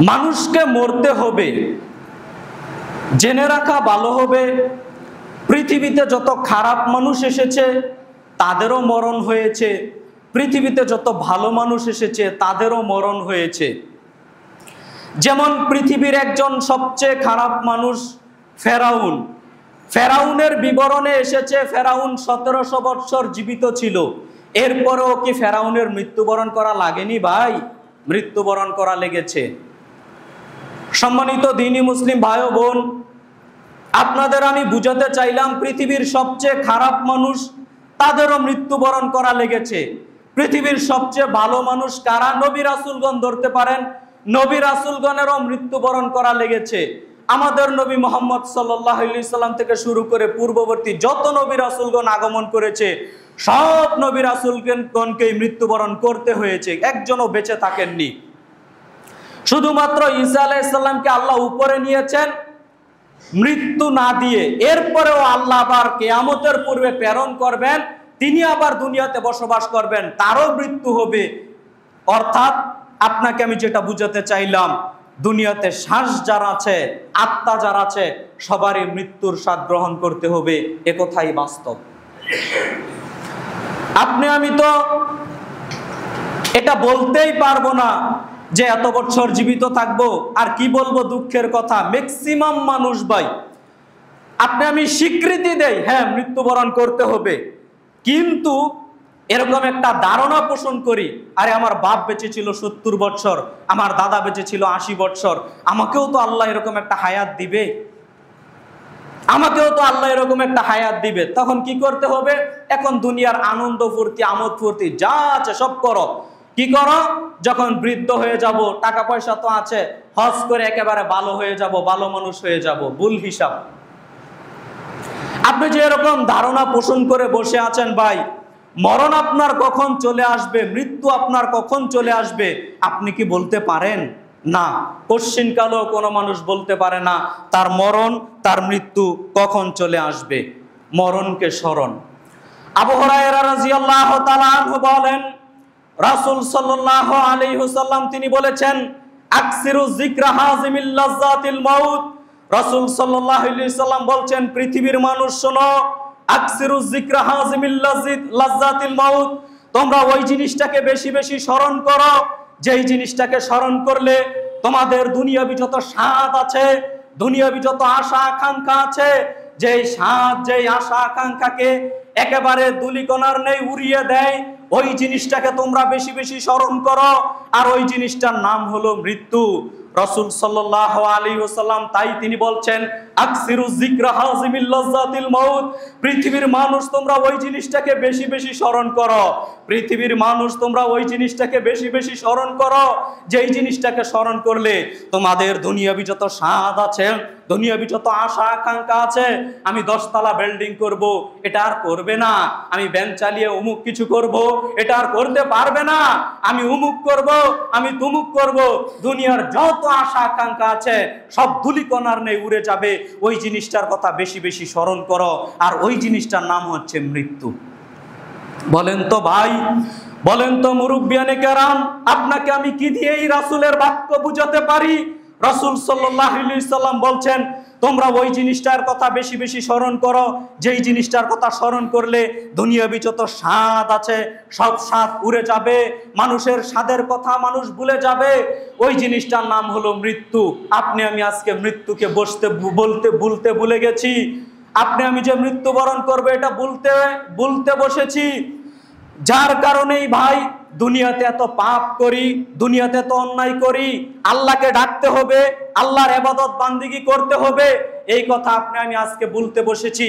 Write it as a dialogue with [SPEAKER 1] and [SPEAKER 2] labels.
[SPEAKER 1] মানুষকে মরতে হবে, জেনে রাখা ভালো হবে পৃথিবীতে যত খারাপ মানুষ এসেছে তাদেরও মরণ হয়েছে, পৃথিবীতে যত ভালো মানুষ এসেছে তাদেরও মরণ হয়েছে। যেমন পৃথিবীর একজন সবচেয়ে খারাপ মানুষ ফেরাউন। ফেরাউনের বিবরণে এসেছে ফেরাউন 1700 বৎসর জীবিত ছিল, এরপরেও কি ফেরাউনের মৃত্যুবরণ করা লাগেনি ভাই? মৃত্যুবরণ করা লেগেছে। সম্মানিত দ্বীনি মুসলিম ভাই ও বোন, আপনাদের আমি বুঝাতে চাইলাম পৃথিবীর সবচেয়ে খারাপ মানুষ তাদেরও মৃত্যুবরণ করা লেগেছে। পৃথিবীর সবচেয়ে ভালো মানুষ কারা? নবী রাসূলগণ ধরতে পারেন, নবী রাসূলগণেরও মৃত্যুবরণ করা লেগেছে। আমাদের নবী মুহাম্মদ সাল্লাল্লাহু আলাইহি সাল্লাম থেকে শুরু করে পূর্ববর্তী যত নবী রাসূলগণ আগমন করেছে সব নবী রাসূলগণকেই মৃত্যুবরণ করতে হয়েছে, একজনও বেঁচে থাকেননি। শুধুমাত্র ঈসা আলাইহিস সালামকে আল্লাহ উপরে নিয়েছেন মৃত্যু না দিয়ে, এরপরেও আল্লাহ আবার কিয়ামতের পূর্বে প্রেরণ করবেন, তিনি আবার দুনিয়াতে বসবাস করবেন, তারও মৃত্যু হবে। অর্থাৎ আপনাকে আমি যেটা বুঝাতে চাইলাম, দুনিয়াতে শ্বাস যারা আছে, আত্মা যারা আছে, সবারই মৃত্যুর স্বাদ গ্রহণ করতে হবে, এ কথাই বাস্তব। আপনি আমি তো এটা বলতেই পারবো না যে এত বছর জীবিত থাকবো, আর কি বলবো দুঃখের কথা, ম্যাক্সিমাম মানুষ ভাই আপনি আমি স্বীকৃতি দেই হ্যাঁ মৃত্যুবরণ করতে হবে, কিন্তু এরকম একটা ধারণা পোষণ করি, আরে আমার বাপ বেঁচে ছিল 70 বছর, আমার দাদা বেঁচে ছিল 80 বছর, আমাকেও তো আল্লাহ এরকম একটা হায়াত দিবে, আমাকেও তো আল্লাহ এরকম একটা হায়াত দিবে। তখন কি করতে হবে? এখন দুনিয়ার আনন্দ ফুর্তি, আমোদ ফুর্তি যা আছে সব করো। কি করো? যখন বৃদ্ধ হয়ে যাব, টাকা পয়সা তো আছে, হজ করে একেবারে ভালো হয়ে যাব, ভালো মানুষ হয়ে যাব। ভুল হিসাব। আপনি যে এরকম ধারণা পোষণ করে বসে আছেন ভাই, মরণ আপনার কখন চলে আসবে, মৃত্যু আপনার কখন চলে আসবে আপনি কি বলতে পারেন? না, কশ্চিনকালেও কোনো মানুষ বলতে পারে না তার মরণ, তার মৃত্যু কখন চলে আসবে। মরণকে স্মরণ। আবু হুরায়রা রাদিয়াল্লাহু তাআলা আনহু বলেন, রাসূল সাল্লাল্লাহু আলাইহি ওয়াসাল্লাম তিনি বলেছেন, আকসিরু যিকরা হাযিমিল লাযযাতিল মাউত। রাসূল সাল্লাল্লাহু আলাইহি ওয়াসাল্লাম বলছেন, পৃথিবীর মানুষ শোনো, আকসিরু যিকরা হাযিমিল লাযযাতিল মাউত, তোমরা ওই জিনিসটাকে বেশি বেশি স্মরণ করো যেই জিনিসটাকে স্মরণ করলে তোমাদের দুনিয়াবি যত স্বাদ আছে, দুনিয়াবি যত আশা আকাঙ্ক্ষা আছে, যেই স্বাদ যেই আশা আকাঙ্ক্ষাকে একেবারে দুলিকণার নেই উড়িয়ে দেয়, ওই জিনিসটাকে তোমরা বেশি বেশি স্মরণ করো, আর ওই জিনিসটার নাম হলো মৃত্যু। রাসূল সাল্লাল্লাহু আলাইহি ওয়াসাল্লাম তাই তিনি বলছেন, আকসিরু যিকরা হাযিমিল লাযযাতিল মাউত, পৃথিবীর মানুষ তোমরা ওই জিনিসটাকে বেশি বেশি স্মরণ করো, পৃথিবীর মানুষ তোমরা ওই জিনিসটাকে বেশি বেশি স্মরণ করো যেই জিনিসটাকে স্মরণ করলে তোমাদের দুনিয়াবি যত স্বাদ আছে, দুনিয়াবি যত আশা আকাঙ্ক্ষা আছে, আমি 10 তলা বিল্ডিং করব, এটা আর করবে না। আমি ভ্যান চালিয়ে অমুক কিছু করব, এটা আর করতে পারবে না। আমি অমুক করব, আমি তুমুক করব, দুনিয়ার যত আশা আকাঙ্ক্ষা আছে সব ধুলিকণার নেই উড়ে যাবে। ওই জিনিসটার কথা বেশি বেশি স্মরণ করো, আর ওই জিনিসটার নাম হচ্ছে মৃত্যু। বলেন তো ভাই, বলেন তো মুরব্বিয়ানে কেরাম, আপনাকে আমি কি দিয়ে এই রাসূলের বাক্য বুঝাতে পারি? রাসূল সাল্লাল্লাহু আলাইহি সাল্লাম বলছেন, তোমরা ওই জিনিসটার কথা বেশি বেশি স্মরণ করো যেই জিনিসটার কথা স্মরণ করলে দুনিয়াবি যত স্বাদ আছে সব স্বাদ উড়ে যাবে, মানুষের স্বাদের কথা মানুষ ভুলে যাবে। ওই জিনিসটার নাম হলো মৃত্যু। আপনি আমি আজকে মৃত্যুকে বলতে ভুলে গেছি। আপনি আমি যে মৃত্যুবরণ করবে এটা বলতে বসেছি, যার কারণেই ভাই দুনিয়াতে এত পাপ করি, দুনিয়াতে এত অন্যায় করি। আল্লাহকে ডাকতে হবে, আল্লাহর ইবাদত বান্দিগি করতে হবে, এই কথা আপনি আমি আজকে বলতে বসেছি।